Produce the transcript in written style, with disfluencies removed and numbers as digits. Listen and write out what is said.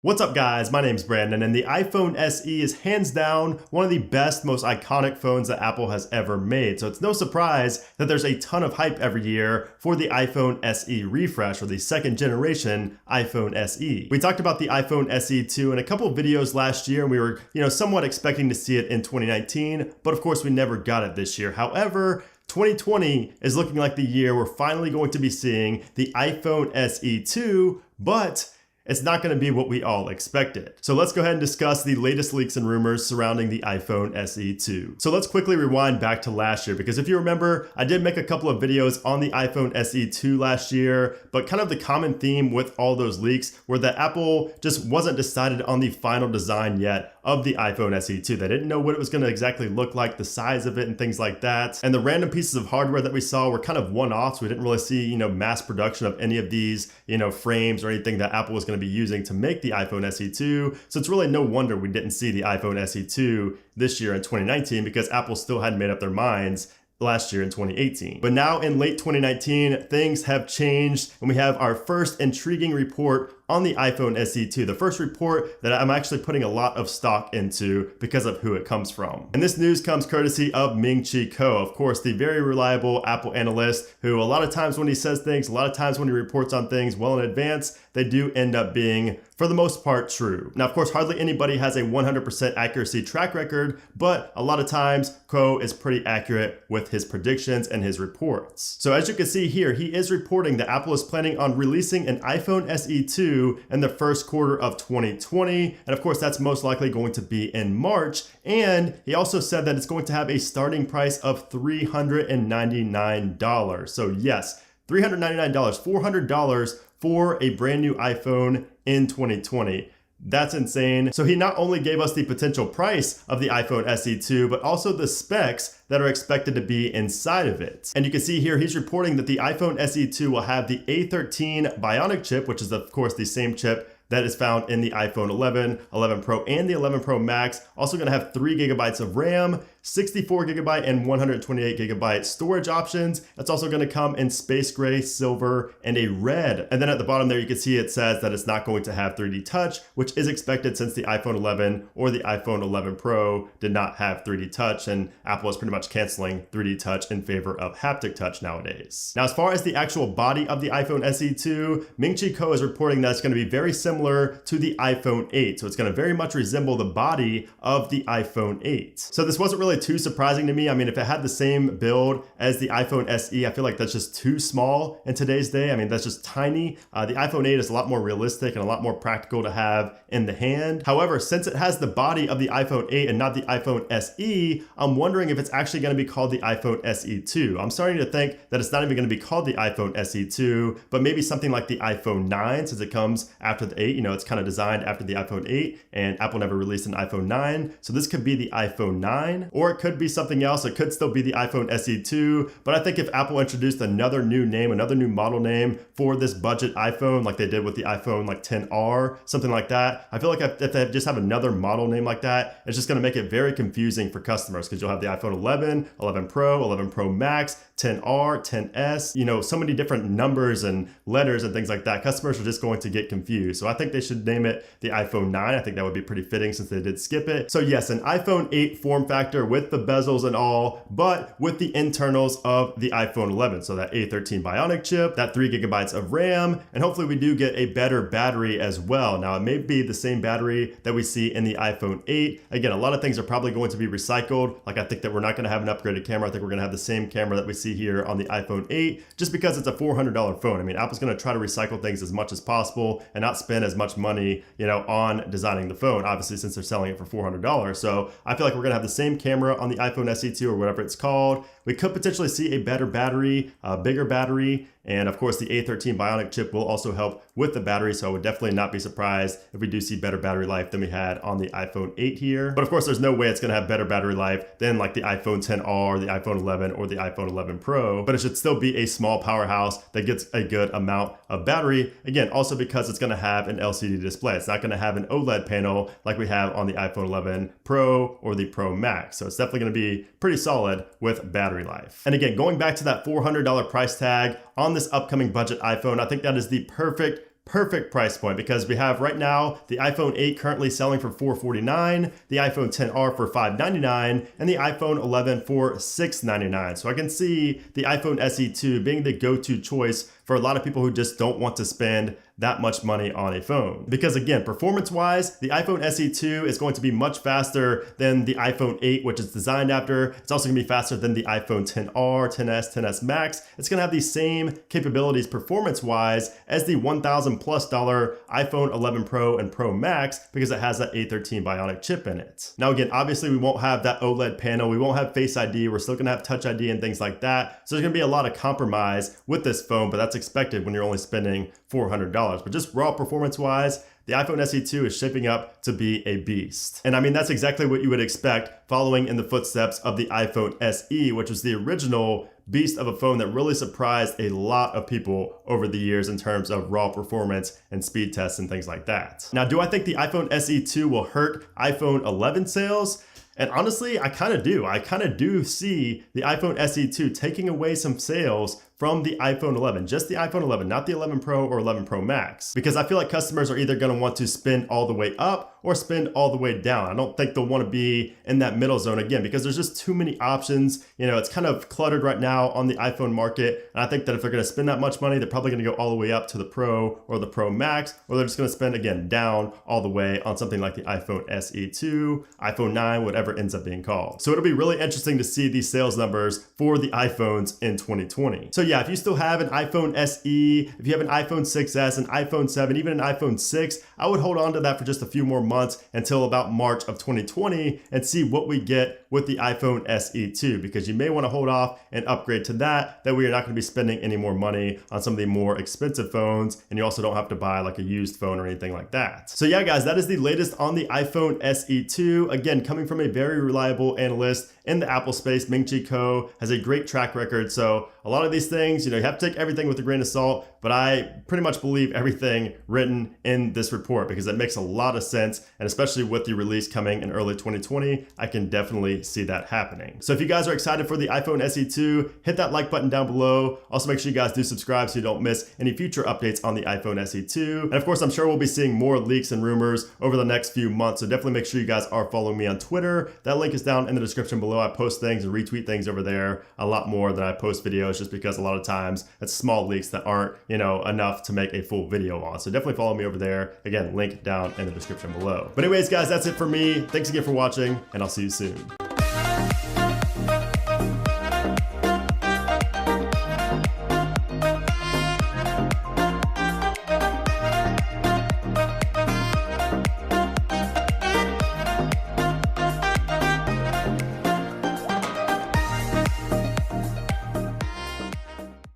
What's up guys, my name's Brandon and the iPhone SE is hands down one of the best, most iconic phones that Apple has ever made. So it's no surprise that there's a ton of hype every year for the iPhone SE refresh or the second generation iPhone SE. We talked about the iPhone SE 2 in a couple of videos last year and we were, somewhat expecting to see it in 2019, but of course we never got it this year. However, 2020 is looking like the year we're finally going to be seeing the iPhone SE 2, but it's not going to be what we all expected. So let's go ahead and discuss the latest leaks and rumors surrounding the iPhone SE 2. So let's quickly rewind back to last year, because if you remember, I did make a couple of videos on the iPhone SE 2 last year, but kind of the common theme with all those leaks were that Apple just wasn't decided on the final design yet of the iPhone SE 2. They didn't know what it was going to exactly look like, the size of it and things like that. And the random pieces of hardware that we saw were kind of one-offs. We didn't really see, mass production of any of these, frames or anything that Apple was going to be using to make the iPhone SE 2. So it's really no wonder we didn't see the iPhone SE 2 this year in 2019, because Apple still hadn't made up their minds last year in 2018. But now in late 2019, things have changed and we have our first intriguing report on the iPhone SE 2, the first report that I'm actually putting a lot of stock into because of who it comes from. And this news comes courtesy of Ming-Chi Kuo, of course, the very reliable Apple analyst who a lot of times when he says things, a lot of times when he reports on things well in advance, they do end up being, for the most part, true. Now, of course, hardly anybody has a 100% accuracy track record, but a lot of times Kuo is pretty accurate with his predictions and his reports. So as you can see here, he is reporting that Apple is planning on releasing an iPhone SE 2 in the first quarter of 2020. And of course, that's most likely going to be in March. And he also said that it's going to have a starting price of $399. So yes, $399, $400 for a brand new iPhone in 2020. That's insane. So he not only gave us the potential price of the iPhone SE 2, but also the specs that are expected to be inside of it. And you can see here, he's reporting that the iPhone SE 2 will have the A13 Bionic chip, which is of course the same chip that is found in the iPhone 11, 11 Pro, and the 11 Pro Max. Also gonna have 3 gigabytes of RAM, 64 gigabyte and 128 gigabyte storage options. That's also gonna come in space gray, silver, and a red. And then at the bottom there, you can see it says that it's not going to have 3D touch, which is expected since the iPhone 11 or the iPhone 11 Pro did not have 3D touch, and Apple is pretty much canceling 3D touch in favor of haptic touch nowadays. Now, as far as the actual body of the iPhone SE 2, Ming-Chi Kuo is reporting that it's gonna be very similar to the iPhone 8. So it's gonna very much resemble the body of the iPhone 8. So this wasn't really too surprising to me. I mean, if it had the same build as the iPhone SE, I feel like that's just too small in today's day. I mean, that's just tiny. The iPhone 8 is a lot more realistic and a lot more practical to have in the hand. However, since it has the body of the iPhone 8 and not the iPhone SE, I'm wondering if it's actually going to be called the iPhone SE 2. I'm starting to think that it's not even going to be called the iPhone SE 2, but maybe something like the iPhone 9, since it comes after the 8. It's kind of designed after the iPhone 8 and Apple never released an iPhone 9. So this could be the iPhone 9, or it could be something else. It could still be the iPhone SE 2, but I think if Apple introduced another new name, another new model name for this budget iPhone, like they did with the iPhone like 10R, something like that, I feel like if they just have another model name like that, it's just going to make it very confusing for customers, because you'll have the iPhone 11, 11 Pro, 11 Pro Max, 10R, 10S, so many different numbers and letters and things like that. Customers are just going to get confused. So I think they should name it the iPhone 9. I think that would be pretty fitting since they did skip it. So yes, an iPhone 8 form factor with the bezels and all, but with the internals of the iPhone 11. So that A13 Bionic chip, that 3 gigabytes of RAM, and hopefully we do get a better battery as well. Now it may be the same battery that we see in the iPhone 8. Again, a lot of things are probably going to be recycled. Like I think that we're not gonna have an upgraded camera. I think we're gonna have the same camera that we see here on the iPhone 8, just because it's a $400 phone. I mean, Apple's gonna try to recycle things as much as possible and not spend as much money, on designing the phone, obviously, since they're selling it for $400. So I feel like we're gonna have the same camera on the iPhone SE 2 or whatever it's called. We could potentially see a better battery, a bigger battery, and of course the A13 Bionic chip will also help with the battery, so I would definitely not be surprised if we do see better battery life than we had on the iPhone 8 here. But of course, there's no way it's gonna have better battery life than like the iPhone 10R, the iPhone 11, or the iPhone 11 Pro, but it should still be a small powerhouse that gets a good amount of battery. Again, also because it's gonna have an LCD display. It's not gonna have an OLED panel like we have on the iPhone 11 Pro or the Pro Max. So it's definitely gonna be pretty solid with battery life. And again, going back to that $400 price tag on this upcoming budget iPhone, I think that is the perfect perfect price point because we have right now the iPhone 8 currently selling for $449, the iPhone XR for $599, and the iPhone 11 for $699. So I can see the iPhone SE2 being the go-to choice for a lot of people who just don't want to spend that much money on a phone. Because again, performance-wise, the iPhone SE2 is going to be much faster than the iPhone 8, which is designed after. It's also gonna be faster than the iPhone XR, XS, XS Max. It's gonna have the same capabilities performance-wise as the $1,000+ iPhone 11 Pro and Pro Max because it has that A13 Bionic chip in it. Now again, obviously we won't have that OLED panel, we won't have Face ID, we're still gonna have Touch ID and things like that. So there's gonna be a lot of compromise with this phone, but that's expected when you're only spending $400. But just raw performance wise, the iPhone SE2 is shaping up to be a beast. And I mean, that's exactly what you would expect following in the footsteps of the iPhone SE, which was the original beast of a phone that really surprised a lot of people over the years in terms of raw performance and speed tests and things like that. Now, do I think the iPhone SE2 will hurt iPhone 11 sales? And honestly, I kind of do. I kind of do see the iPhone SE2 taking away some sales from the iPhone 11, just the iPhone 11, not the 11 Pro or 11 Pro Max. Because I feel like customers are either gonna want to spend all the way up or spend all the way down. I don't think they'll wanna be in that middle zone again because there's just too many options. You know, it's kind of cluttered right now on the iPhone market. And I think that if they're gonna spend that much money, they're probably gonna go all the way up to the Pro or the Pro Max, or they're just gonna spend again down all the way on something like the iPhone SE2, iPhone 9, whatever ends up being called. So it'll be really interesting to see these sales numbers for the iPhones in 2020. So yeah, if you still have an iPhone SE, if you have an iPhone 6S, an iPhone 7, even an iPhone 6, I would hold on to that for just a few more months until about March of 2020 and see what we get with the iPhone SE2, because you may want to hold off and upgrade to that way you're not going to be spending any more money on some of the more expensive phones, and you also don't have to buy like a used phone or anything like that. So yeah, guys, that is the latest on the iPhone SE2. Again, coming from a very reliable analyst in the Apple space, Ming-Chi Kuo, has a great track record. So a lot of these things, you know, you have to take everything with a grain of salt, but I pretty much believe everything written in this report because it makes a lot of sense. And especially with the release coming in early 2020, I can definitely see that happening. So if you guys are excited for the iPhone SE2, hit that like button down below. Also make sure you guys do subscribe so you don't miss any future updates on the iPhone SE2. And of course, I'm sure we'll be seeing more leaks and rumors over the next few months. So definitely make sure you guys are following me on Twitter. That link is down in the description below. I post things and retweet things over there a lot more than I post videos, just because a lot of times it's small leaks that aren't, you know, enough to make a full video on. So definitely follow me over there. Again, link down in the description below. But anyways, guys, that's it for me. Thanks again for watching, and I'll see you soon.